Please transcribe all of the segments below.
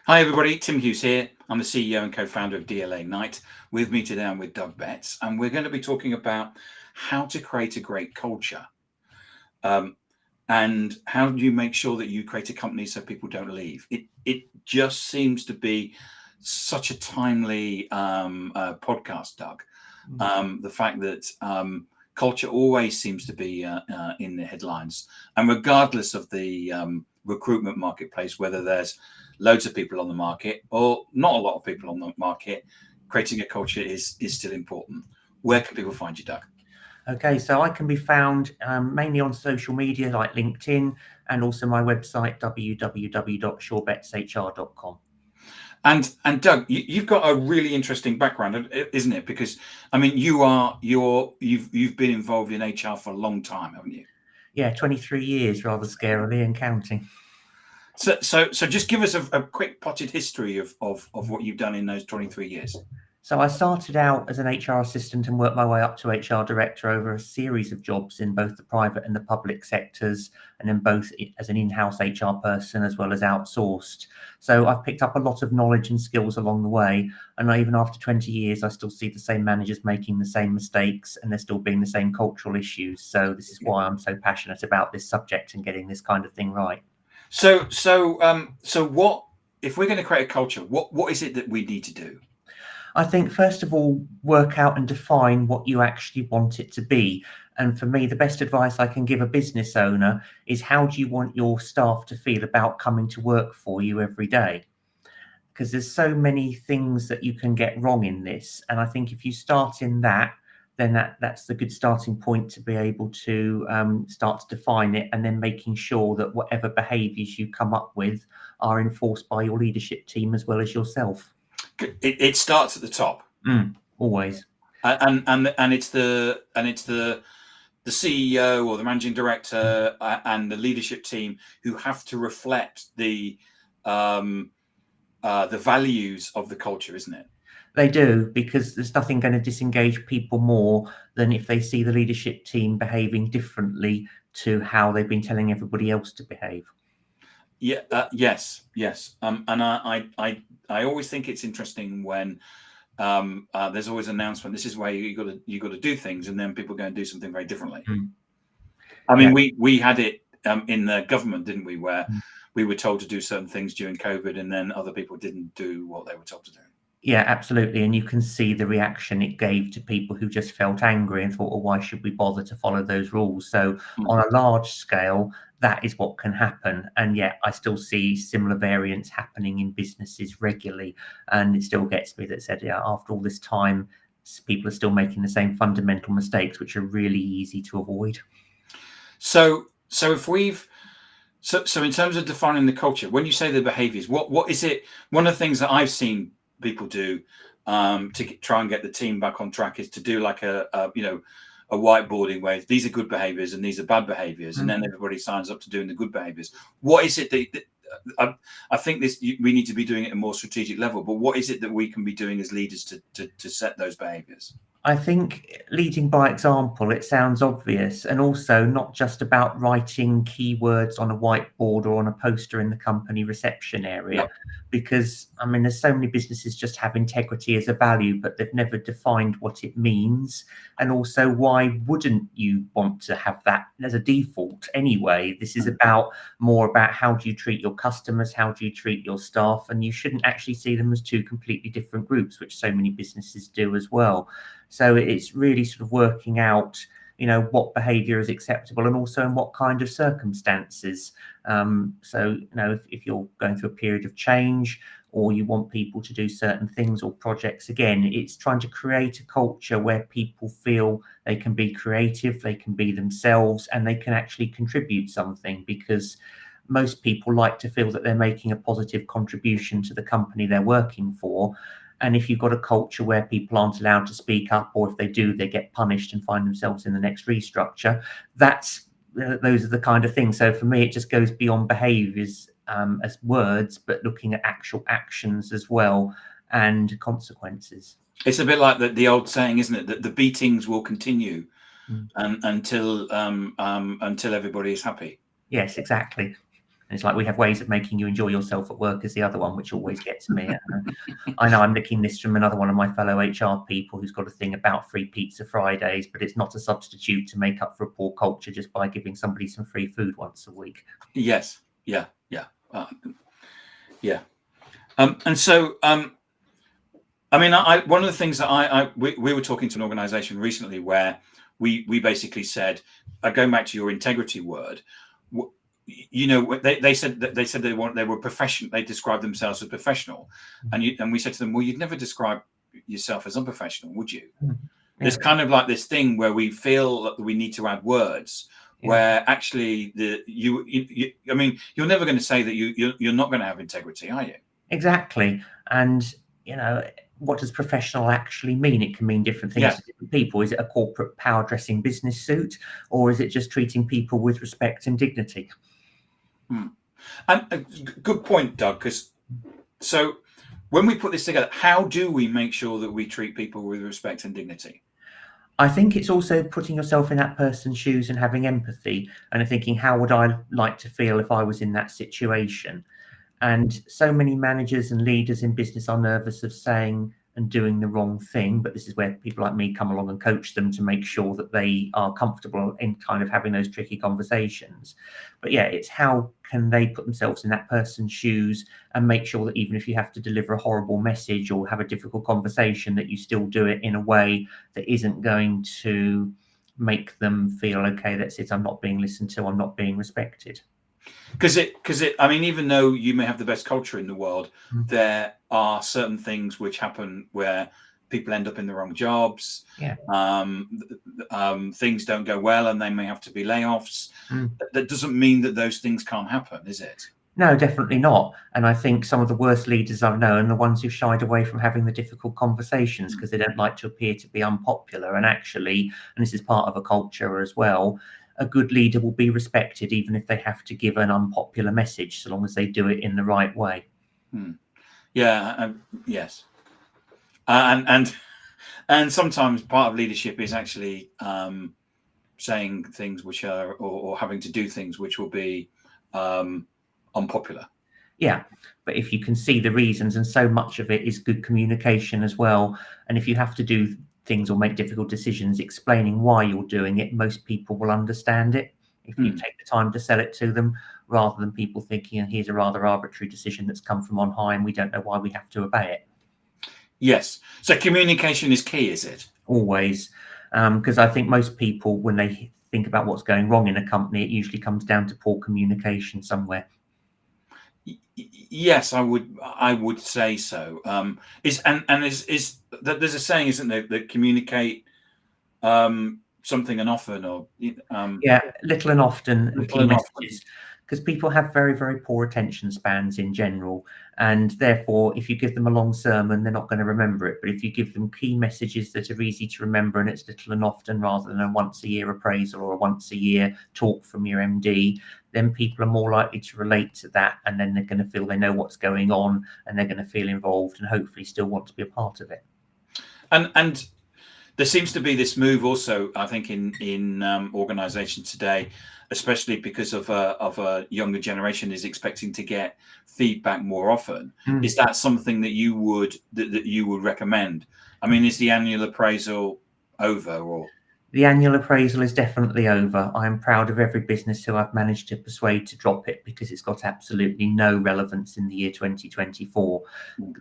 Hi everybody, Tim Hughes here. I'm the CEO and co-founder of DLA Ignite. With me today I'm with Doug Betts, and we're going to be talking about how to create a great culture. And how do you make sure that you create a company so people don't leave? It just seems to be such a timely podcast, Doug. The fact that culture always seems to be in the headlines, and regardless of the recruitment marketplace, whether there's loads of people on the market or not a lot of people on the market, creating a culture is still important. Where can people find you, Doug? Okay, so I can be found mainly on social media like LinkedIn, and also my website www.surebetshr.com. And Doug, you've got a really interesting background, isn't it? Because I mean, you've been involved in HR for a long time, haven't you? Yeah, 23 years, rather scarily, and counting. So just give us a quick potted history of what you've done in those 23 years. So I started out as an HR assistant and worked my way up to HR director over a series of jobs in both the private and the public sectors, and then both as an in-house HR person as well as outsourced. So I've picked up a lot of knowledge and skills along the way, and even after 20 years, I still see the same managers making the same mistakes, and there still being the same cultural issues. So this is why I'm so passionate about this subject and getting this kind of thing right. So what if we're going to create a culture? What is it that we need to do? I think, first of all, work out and define what you actually want it to be. And for me, the best advice I can give a business owner is, how do you want your staff to feel about coming to work for you every day? Because there's so many things that you can get wrong in this. And I think if you start in that, then that's the good starting point to be able to start to define it, and then making sure that whatever behaviours you come up with are enforced by your leadership team as well as yourself. It starts at the top. Always. And it's the CEO or the managing director and the leadership team who have to reflect the values of the culture, isn't it? They do, because there's nothing going to disengage people more than if they see the leadership team behaving differently to how they've been telling everybody else to behave. Yeah. Yes. And I always think it's interesting when there's always an announcement. This is where you got to do things, and then people go and do something very differently. I mean, we had it in the government, didn't we? Where we were told to do certain things during COVID, and then other people didn't do what they were told to do. Yeah, absolutely. And you can see the reaction it gave to people who just felt angry and thought, well, why should we bother to follow those rules? So on a large scale, that is what can happen. And yet I still see similar variants happening in businesses regularly. And it still gets me that said, yeah, after all this time, people are still making the same fundamental mistakes, which are really easy to avoid. So if we've so in terms of defining the culture, when you say the behaviors, what is it? One of the things that I've seen people do to try and get the team back on track is to do like a whiteboarding where these are good behaviors and these are bad behaviors, and then everybody signs up to doing the good behaviors. What is it that I think we need to be doing it at a more strategic level, but what is it that we can be doing as leaders to set those behaviors? I think leading by example, it sounds obvious, and also not just about writing keywords on a whiteboard or on a poster in the company reception area. Because I mean, there's so many businesses just have integrity as a value, but they've never defined what it means. And also, why wouldn't you want to have that as a default anyway? This is more about how do you treat your customers, how do you treat your staff, and you shouldn't actually see them as two completely different groups, which so many businesses do as well. So it's really sort of working out, what behavior is acceptable, and also in what kind of circumstances. So, if you're going through a period of change, or you want people to do certain things or projects, again, it's trying to create a culture where people feel they can be creative, they can be themselves, and they can actually contribute something, because most people like to feel that they're making a positive contribution to the company they're working for. And if you've got a culture where people aren't allowed to speak up, or if they do, they get punished and find themselves in the next restructure, those are the kind of things. So for me, it just goes beyond behaviours as words, but looking at actual actions as well, and consequences. It's a bit like the old saying, isn't it, that the beatings will continue until everybody is happy. Yes, exactly. And it's like, we have ways of making you enjoy yourself at work is the other one, which always gets me. I know I'm nicking this from another one of my fellow HR people who's got a thing about free pizza Fridays, but it's not a substitute to make up for a poor culture just by giving somebody some free food once a week. Yes. Yeah. Yeah. Yeah. And so, I mean, one of the things that we were talking to an organization recently where we basically said, going back to your integrity word, you know, they said they were professional. They described themselves as professional, and we said to them, well, you'd never describe yourself as unprofessional, would you? Yeah. There's kind of like this thing where we feel that we need to add words. Yeah. Where actually I mean, you're never going to say that you're not going to have integrity, are you? Exactly. And you know, what does professional actually mean? It can mean different things to different people. Is it a corporate power dressing business suit, or is it just treating people with respect and dignity? And good point, Doug, because so when we put this together, how do we make sure that we treat people with respect and dignity? I think it's also putting yourself in that person's shoes and having empathy and thinking, how would I like to feel if I was in that situation? And so many managers and leaders in business are nervous of saying and doing the wrong thing. But this is where people like me come along and coach them to make sure that they are comfortable in kind of having those tricky conversations. But yeah, it's how can they put themselves in that person's shoes and make sure that even if you have to deliver a horrible message or have a difficult conversation, that you still do it in a way that isn't going to make them feel, okay, that's it, I'm not being listened to, I'm not being respected. Because I mean, even though you may have the best culture in the world, there are certain things which happen where people end up in the wrong jobs. Yeah. Things don't go well, and they may have to be layoffs. That doesn't mean that those things can't happen, is it? No, definitely not. And I think some of the worst leaders I've known are the ones who shied away from having the difficult conversations because they don't like to appear to be unpopular. And actually, and this is part of a culture as well, a good leader will be respected even if they have to give an unpopular message, so long as they do it in the right way. Yeah. Yes. And sometimes part of leadership is actually saying things which are or having to do things which will be unpopular. Yeah, but if you can see the reasons, and so much of it is good communication as well, and if you have to do things or make difficult decisions, explaining why you're doing it, most people will understand it if you take the time to sell it to them, rather than people thinking, here's a rather arbitrary decision that's come from on high and we don't know why we have to obey it. Yes. So communication is key, is it? Always. Because I think most people, when they think about what's going wrong in a company, it usually comes down to poor communication somewhere. Yes, I would say so. Is there's a saying, isn't there, that communicate something and often, or yeah, little and often, and key messages, because people have very, very poor attention spans in general, and therefore if you give them a long sermon, they're not going to remember it. But if you give them key messages that are easy to remember, and it's little and often rather than a once a year appraisal or a once a year talk from your MD, then people are more likely to relate to that, and then they're going to feel they know what's going on, and they're going to feel involved and hopefully still want to be a part of it. And there seems to be this move also, I think, in organizations today, especially because of a younger generation is expecting to get feedback more often. Is that something that you would recommend? I mean, is the annual appraisal over, or? The annual appraisal is definitely over. I'm proud of every business who I've managed to persuade to drop it, because it's got absolutely no relevance in the year 2024.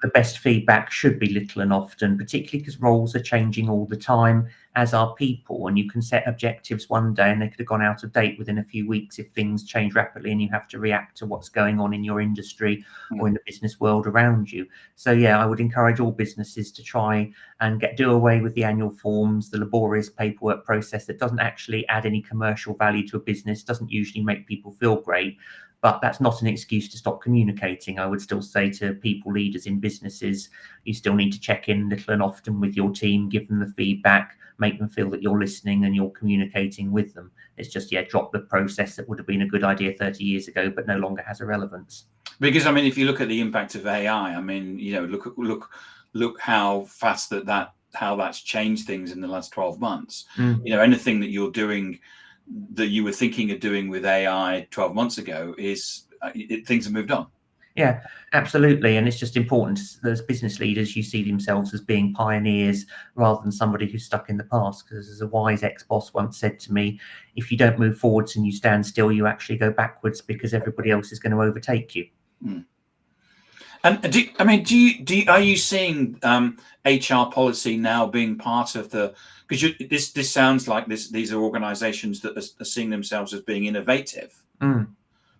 The best feedback should be little and often, particularly because roles are changing all the time, as are people. And you can set objectives one day and they could have gone out of date within a few weeks if things change rapidly and you have to react to what's going on in your industry or in the business world around you. So yeah, I would encourage all businesses to try and do away with the annual forms, the laborious paperwork process that doesn't actually add any commercial value to a business, doesn't usually make people feel great. But that's not an excuse to stop communicating. I would still say to people, leaders in businesses, you still need to check in little and often with your team, give them the feedback, make them feel that you're listening and you're communicating with them. It's just, drop the process that would have been a good idea 30 years ago, but no longer has a relevance. Because, I mean, if you look at the impact of AI, I mean, look how fast how that's changed things in the last 12 months. Anything that you're doing that you were thinking of doing with AI 12 months ago is things have moved on. Yeah, absolutely. And it's just important as business leaders, you see themselves as being pioneers rather than somebody who's stuck in the past. Because as a wise ex-boss once said to me, if you don't move forwards and you stand still, you actually go backwards because everybody else is going to overtake you. Mm. And are you seeing HR policy now being part of the? Because this sounds like these are organisations that are seeing themselves as being innovative. Mm.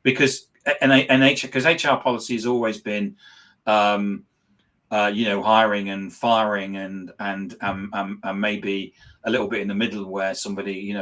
Because HR policy has always been, hiring and firing and maybe a little bit in the middle where somebody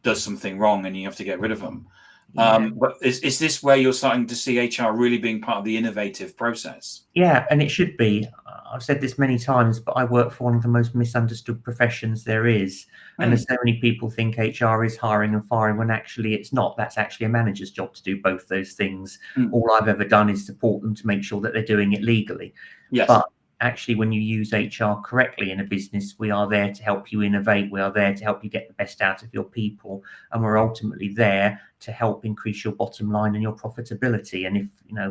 does something wrong and you have to get rid of them. Yeah. But is this where you're starting to see HR really being part of the innovative process? Yeah, and it should be. I've said this many times, but I work for one of the most misunderstood professions there is. And there's so many people think HR is hiring and firing when actually it's not. That's actually a manager's job to do both those things. All I've ever done is support them to make sure that they're doing it legally. Yes. But actually, when you use HR correctly in a business, we are there to help you innovate. We are there to help you get the best out of your people. And we're ultimately there to help increase your bottom line and your profitability. And if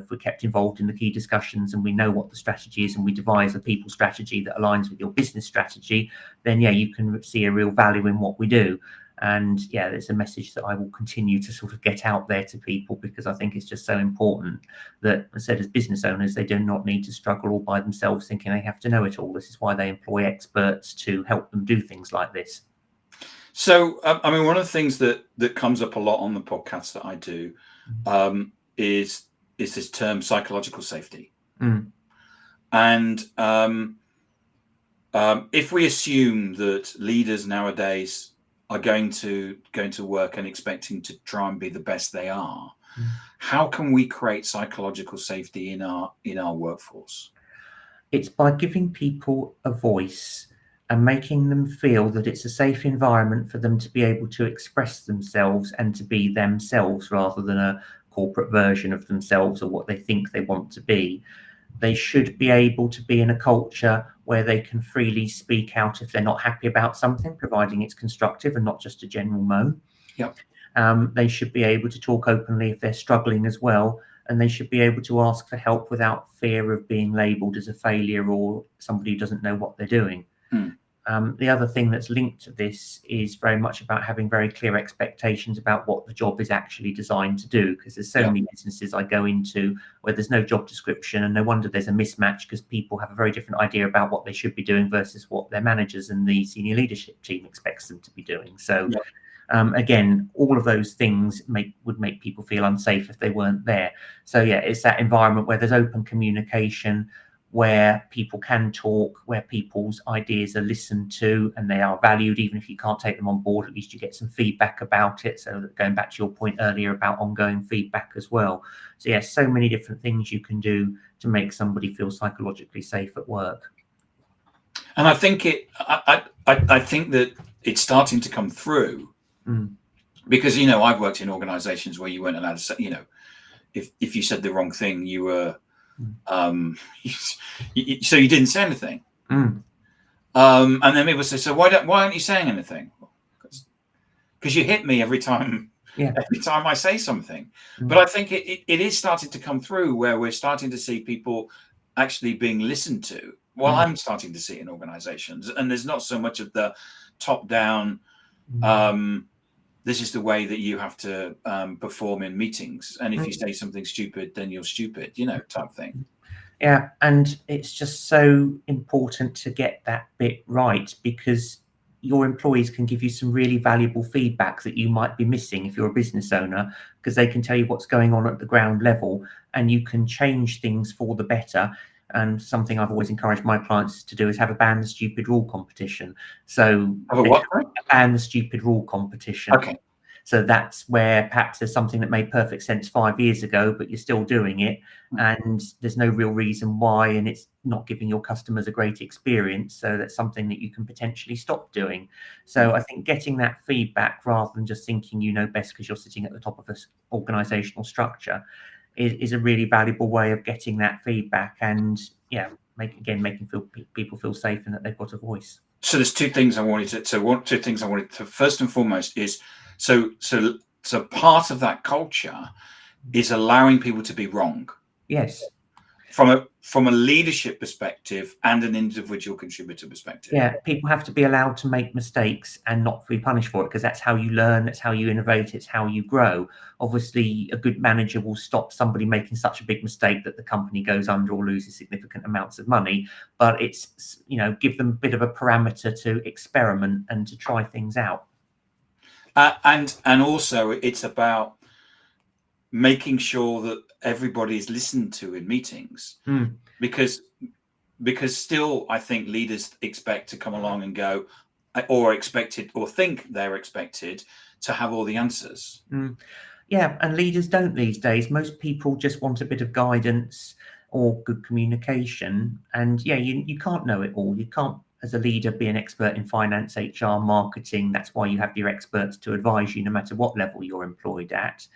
we're kept involved in the key discussions and we know what the strategy is and we devise a people strategy that aligns with your business strategy, then yeah, you can see a real value in what we do. And yeah, there's a message that I will continue to sort of get out there to people, because I think it's just so important that, as I said, as business owners, they do not need to struggle all by themselves thinking they have to know it all. This is why they employ experts to help them do things like this. So, one of the things that comes up a lot on the podcast that I do is this term psychological safety. And if we assume that leaders nowadays are going to work and expecting to try and be the best they are, how can we create psychological safety in our workforce? It's by giving people a voice and making them feel that it's a safe environment for them to be able to express themselves and to be themselves rather than a corporate version of themselves or what they think they want to be. They should be able to be in a culture where they can freely speak out if they're not happy about something, providing it's constructive and not just a general moan. Yep. They should be able to talk openly if they're struggling as well. And they should be able to ask for help without fear of being labelled as a failure or somebody who doesn't know what they're doing. The other thing that's linked to this is very much about having very clear expectations about what the job is actually designed to do, because there's so many businesses I go into where there's no job description, and no wonder there's a mismatch because people have a very different idea about what they should be doing versus what their managers and the senior leadership team expects them to be doing. So again, all of those things would make people feel unsafe if they weren't there. So yeah, it's that environment where there's open communication, where people can talk, where people's ideas are listened to and they are valued. Even if you can't take them on board, at least you get some feedback about it. So that, going back to your point earlier about ongoing feedback as well. So yeah, so many different things you can do to make somebody feel psychologically safe at work. And I think I think that it's starting to come through because, I've worked in organizations where you weren't allowed to say, if you said the wrong thing, you were, so you didn't say anything. And then people say, so why aren't you saying anything? Because you hit me every time I say something. But I think it is starting to come through where we're starting to see people actually being listened to. Well, I'm starting to see it in organizations, and there's not so much of the top down, this is the way that you have to perform in meetings. And if you say something stupid, then you're stupid, type thing. Yeah, and it's just so important to get that bit right, because your employees can give you some really valuable feedback that you might be missing if you're a business owner, because they can tell you what's going on at the ground level and you can change things for the better. And something I've always encouraged my clients to do is have a ban the stupid rule competition. So ban the stupid rule competition. Okay. So that's where perhaps there's something that made perfect sense 5 years ago, but you're still doing it, and there's no real reason why, and it's not giving your customers a great experience. So that's something that you can potentially stop doing. So I think getting that feedback rather than just thinking you know best because you're sitting at the top of this organizational structure is a really valuable way of getting that feedback, and making people feel safe and that they've got a voice. So there's two things I wanted to first and foremost is so part of that culture is allowing people to be wrong. Yes. From a leadership perspective and an individual contributor perspective. Yeah, people have to be allowed to make mistakes and not be punished for it, because that's how you learn, that's how you innovate, it's how you grow. Obviously, a good manager will stop somebody making such a big mistake that the company goes under or loses significant amounts of money. But it's, give them a bit of a parameter to experiment and to try things out. And also, it's about making sure that everybody is listened to in meetings, because still, I think leaders expect to come along and go, or expected, or think they're expected to have all the answers. Yeah, and leaders don't these days. Most people just want a bit of guidance or good communication. And yeah, you can't know it all. You can't, as a leader, be an expert in finance, HR, marketing. That's why you have your experts to advise you no matter what level you're employed at.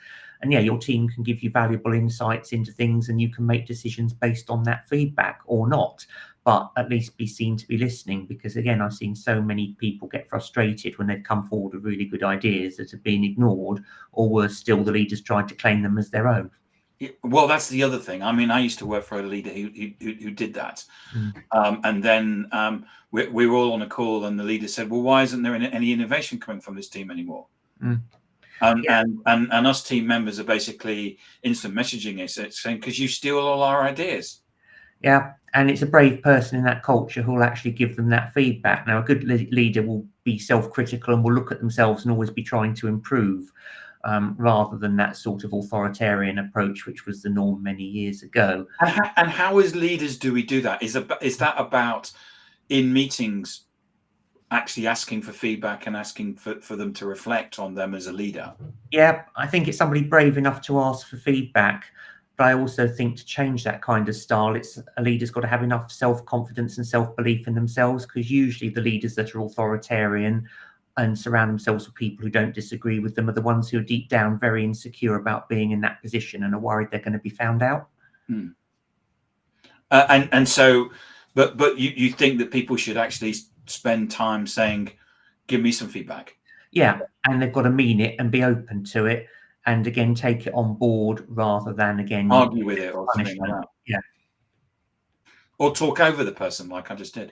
And yeah, your team can give you valuable insights into things, and you can make decisions based on that feedback or not. But at least be seen to be listening, because again, I've seen so many people get frustrated when they've come forward with really good ideas that have been ignored, or worse still, the leaders tried to claim them as their own. Well, that's the other thing. I mean, I used to work for a leader who did that. And then we were all on a call, and the leader said, well, why isn't there any innovation coming from this team anymore? And us team members are basically instant messaging it, saying, because you steal all our ideas. Yeah, and it's a brave person in that culture who will actually give them that feedback. Now, a good leader will be self-critical and will look at themselves and always be trying to improve, rather than that sort of authoritarian approach, which was the norm many years ago. And how as leaders do we do that? Is that about in meetings actually asking for feedback and asking for them to reflect on them as a leader? Yeah, I think it's somebody brave enough to ask for feedback. But I also think to change that kind of style, it's a leader's got to have enough self-confidence and self-belief in themselves, because usually the leaders that are authoritarian and surround themselves with people who don't disagree with them are the ones who are deep down very insecure about being in that position and are worried they're going to be found out. And so, but you think that people should actually spend time saying, give me some feedback? Yeah, and they've got to mean it and be open to it, and again take it on board rather than again argue with it or something like that. Yeah, or talk over the person like I just did.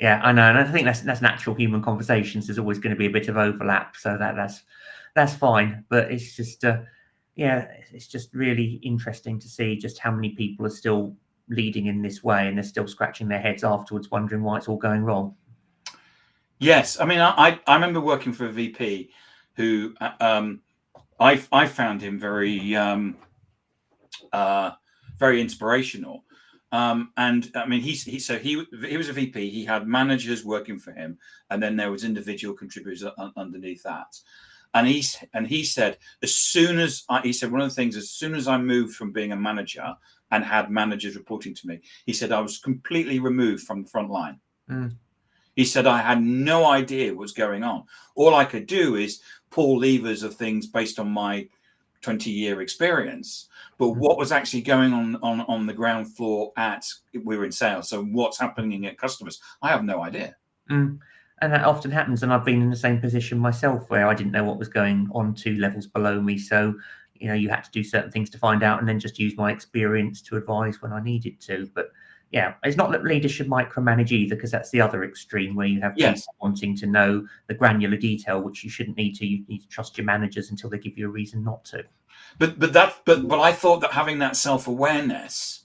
Yeah, I know, and I think that's natural human conversations. There's always going to be a bit of overlap, so that's fine. But it's just it's just really interesting to see just how many people are still leading in this way, and they're still scratching their heads afterwards, wondering why it's all going wrong. Yes, I mean, I remember working for a VP who I found him very very inspirational. And I mean, he was a VP. He had managers working for him, and then there was individual contributors underneath that. And he said, as soon as one of the things, as soon as I moved from being a manager and had managers reporting to me, he said I was completely removed from the front line. He said I had no idea what was going on. All I could do is pull levers of things based on my 20-year experience, but what was actually going on the ground floor we were in sales, so what's happening at customers, I have no idea. And that often happens, and I've been in the same position myself where I didn't know what was going on 2 levels below me. So you had to do certain things to find out, and then just use my experience to advise when I needed to. But yeah, it's not that leaders should micromanage either, because that's the other extreme where you have people wanting to know the granular detail, which you shouldn't need to. You need to trust your managers until they give you a reason not to. But I thought that having that self-awareness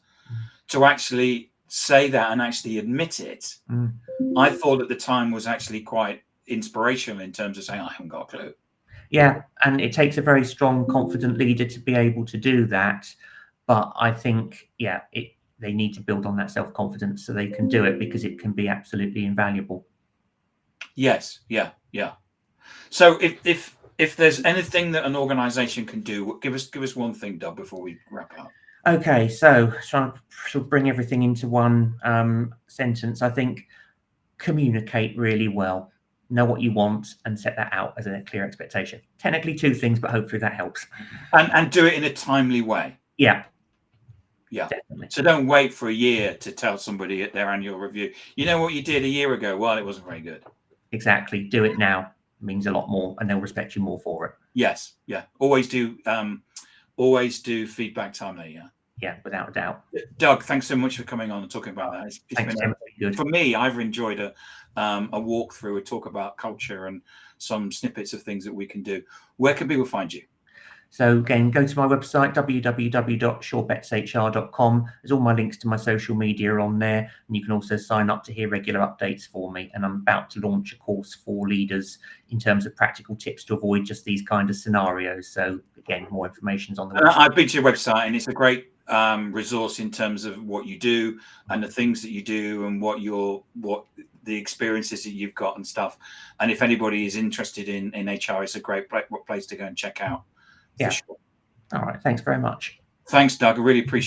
to actually say that and actually admit it, I thought at the time was actually quite inspirational in terms of saying I haven't got a clue. Yeah, and it takes a very strong, confident leader to be able to do that. But I think, they need to build on that self-confidence so they can do it, because it can be absolutely invaluable. Yes, yeah. So if there's anything that an organization can do, give us one thing, Doug, before we wrap up. Okay, so trying to bring everything into one sentence, I think communicate really well. Know what you want and set that out as a clear expectation. Technically 2 things, but hopefully that helps. And do it in a timely way. Yeah, definitely. So don't wait for a year to tell somebody at their annual review, you know what you did a year ago? Well, it wasn't very good. Exactly. Do it now. It means a lot more, and they'll respect you more for it. Yes, yeah. Always do always do feedback time there. Yeah, without a doubt. Doug, thanks so much for coming on and talking about that. It's Thanks, been Timothy. Good. for me. I've enjoyed a walkthrough, a talk about culture and some snippets of things that we can do. Where can people find you? So again, go to my website, www.surebetshr.com. There's all my links to my social media on there, and you can also sign up to hear regular updates for me. And I'm about to launch a course for leaders in terms of practical tips to avoid just these kind of scenarios. So again, more information's on the website. I've been to your website, and it's a great resource in terms of what you do and the things that you do and what the experiences that you've got and stuff. And if anybody is interested in HR, it's a great place to go and check out. Yeah. For sure. All right. Thanks very much. Thanks, Doug. I really appreciate it.